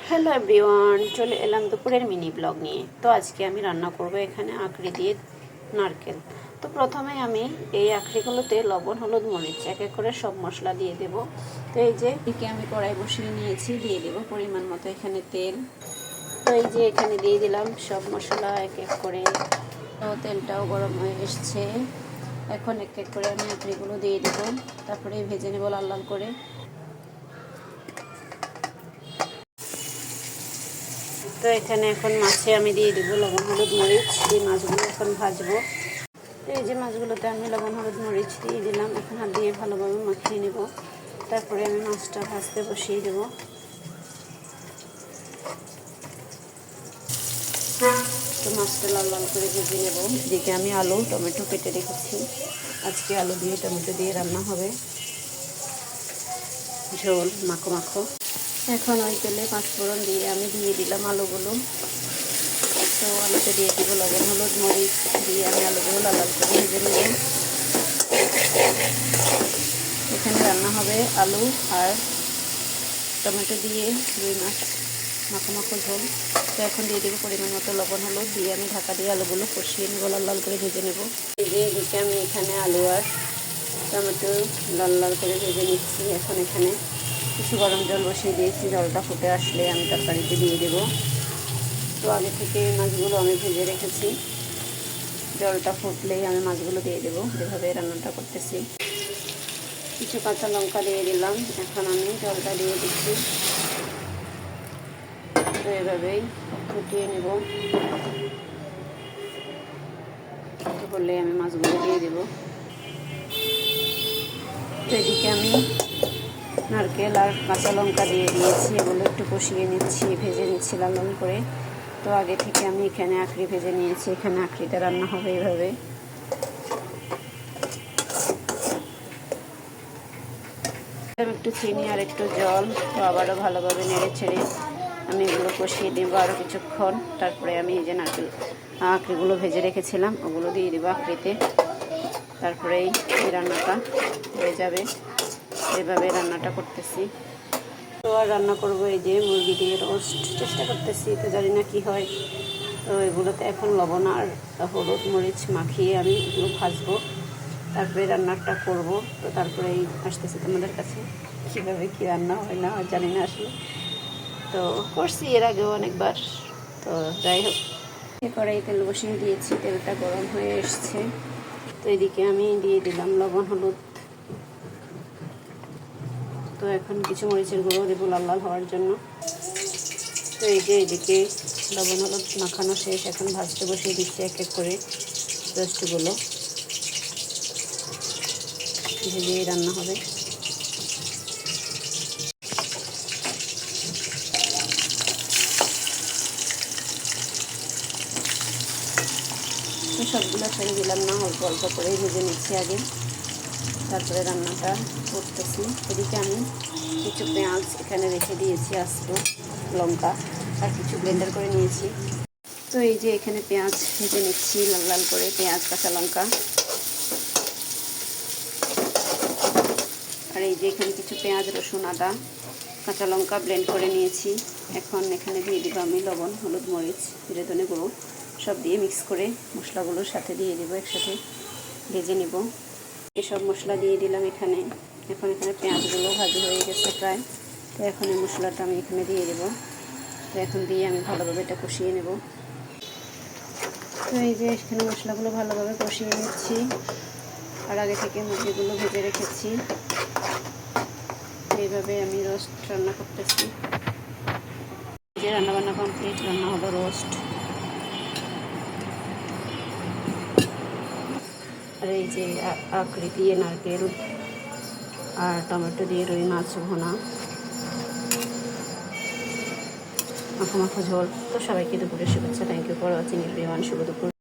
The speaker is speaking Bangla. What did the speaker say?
হ্যালো এভরিওয়ান, চলে এলাম দুপুরের মিনি ব্লগ নিয়ে। তো আজকে আমি রান্না করব এখানে আখড়ি দিয়ে নারকেল। তো প্রথমে আমি এই আখড়িগুলোতে লবণ, হলুদ, মরিচ এক এক করে সব মশলা দিয়ে দেব। তো এই যে এদিকে আমি কড়াই বসিয়ে নিয়েছি, দিয়ে দেব পরিমাণ মতো এখানে তেল। তো এই যে এখানে দিয়ে দিলাম সব মশলা এক এক করে। তো তেলটাও গরম হয়ে এসছে, এখন এক এক করে আমি আখড়িগুলো দিয়ে দেব, তারপরে ভেজে নেব লাল লাল করে। তো এখানে এখন মাছে আমি দিয়ে দেবো লবণ, হলুদ, মরিচ। এই মাছগুলো এখন ভাজবো। তো এই যে মাছগুলোতে আমি লবণ, হলুদ, মরিচ দিয়ে দিলাম। এখন হাত দিয়ে ভালোভাবে মাখিয়ে নেব, তারপরে আমি মাছটা ভাজতে বসিয়ে দেবো। তো মাছটা লাল লাল করে ভেজে নেব। এদিকে আমি আলু, টমেটো কেটে রেখেছি। আজকে আলু দিয়ে টমেটো দিয়ে রান্না হবে, ঝোল মাখো মাখো। এখন ওই তেলে পাঁচফোড়ন দিয়ে আমি দিয়ে দিলাম আলুগুলো। তো আলুতে দিয়ে দিব লবণ, হলুদ, মরিচ দিয়ে আমি আলুগুলো লাল লাল করে ভেজে নেব। এখানে রান্না হবে আলু আর টমেটো দিয়ে রুই মাছ মাখো মাখো ঝোল। তো এখন দিয়ে দেবো পরিমাণ মতো লবণ, হলুদ দিয়ে আমি ঢাকা দিয়ে আলুগুলো কষিয়ে নেব, লাল লাল করে ভেজে নেব। এই যে এদিকে আমি এখানে আলু আর টমেটো লাল লাল করে ভেজে নিচ্ছি। এখন এখানে কিছু গরম জল বসিয়ে দিয়েছি, জলটা ফুটে আসলে আমি তরকারিতে দিয়ে দেবো। তো আগে থেকে মাছগুলো আমি ভেজে রেখেছি, জলটা ফুটলেই আমি মাছগুলো দিয়ে দেবো। যেভাবে রান্নাটা করতেছি, কিছু কাঁচা লঙ্কা দিয়ে দিলাম। এখন আমি জলটা দিয়ে দিচ্ছি। তো এভাবেই ফুটিয়ে নেব, করলে আমি মাছগুলো দিয়ে দেবো। তো এদিকে আমি নারকেল আর কাঁচা লঙ্কা দিয়ে দিয়েছি, এগুলো একটু কষিয়ে নিচ্ছি, ভেজে নিচ্ছি লাল লাল করে। তো আগে থেকে আমি এখানে আখড়ি ভেজে নিয়েছি, এখানে আখড়িতে রান্না হবে এইভাবে। একটু চিনি আর একটু জল, তো আবারও ভালোভাবে নেড়ে ছেড়ে আমি এগুলো কষিয়ে দেবো আরও কিছুক্ষণ। তারপরে আমি এই যে নারকেল আখড়িগুলো ভেজে রেখেছিলাম ওগুলো দিয়ে দেবো আখড়িতে। তারপরে এই রান্নাটা হয়ে যাবে। এভাবে রান্নাটা করতেছি। তো আর রান্না করবো এই যে মুরগি দিয়ে রোস্ট, চেষ্টা করতেছি, তো জানি না কি হয়। তো এগুলোতে এখন লবণ আর হলুদ মরিচ মাখিয়ে আমি এগুলো ভাজবো, তারপরে রান্নাটা করব। তো তারপরেই আসতেছি তোমাদের কাছে, কীভাবে কী রান্না হয় না হয় জানি না আসলে। তো করছি এর আগেও অনেকবার। তো যাই হোক, কড়াই তেল বসিয়ে দিয়েছি, তেলটা গরম হয়ে এসছে। তো এদিকে আমি দিয়ে দিলাম লবণ, হলুদ। তো এখন কিছু মরিচের গুঁড়ো দেবো লাল লাল হওয়ার জন্য। তো এই যে এদিকে লবণ হলুদ মাখানো শেষ, এখন ভাজতে বসিয়ে দিচ্ছি এক এক করে রোস্টগুলো, ভেজে রান্না হবে। তো সবগুলো ছেড়ে দিলাম না, অল্প অল্প করে ভেজে নিচ্ছি আগে, তারপরে রান্নাটা করতেছি। এদিকে আমি কিছু পেঁয়াজ এখানে রেখে দিয়েছি, আস্ত লঙ্কা আর কিছু ব্লেন্ডার করে নিয়েছি। তো এই যে এখানে পেঁয়াজ ভেজে নিচ্ছি লাল লাল করে, পেঁয়াজ কাঁচা লঙ্কা। আর এই যে এখানে কিছু পেঁয়াজ, রসুন, আদা, কাঁচা লঙ্কা ব্লেন্ড করে নিয়েছি। এখন এখানে দিয়ে দিব আমি লবণ, হলুদ, মরিচ, জিরে, ধনে গুঁড়ো সব দিয়ে মিক্স করে মশলাগুলোর সাথে দিয়ে দেবো, একসাথে ভেজে নেব। এসব মশলা দিয়ে দিলাম এখানে। এখন এখানে পেঁয়াজগুলো ভাজি হয়ে গেছে প্রায়। তো এখন এই মশলাটা আমি এখানে দিয়ে দেবো। তো এখন দিয়ে আমি ভালোভাবে এটা কষিয়ে নেব। তো এই যে এখানে মশলাগুলো ভালোভাবে কষিয়ে নিচ্ছি, আর আগে থেকে মুরগিগুলো ভেজে রেখেছি। এইভাবে আমি রোস্ট রান্না করতেছি। যে রান্নাবান্না কমপ্লিট, রান্না হলো রোস্ট। আর এই যে আখড়ি দিয়ে নারকেল আর টমেটো দিয়ে রুই মাছ ভোনা মাখো মাখো ঝোল। তো সবাইকে দুপুরের শুভেচ্ছা। Thank you for watching everyone. শুভ দুপুর।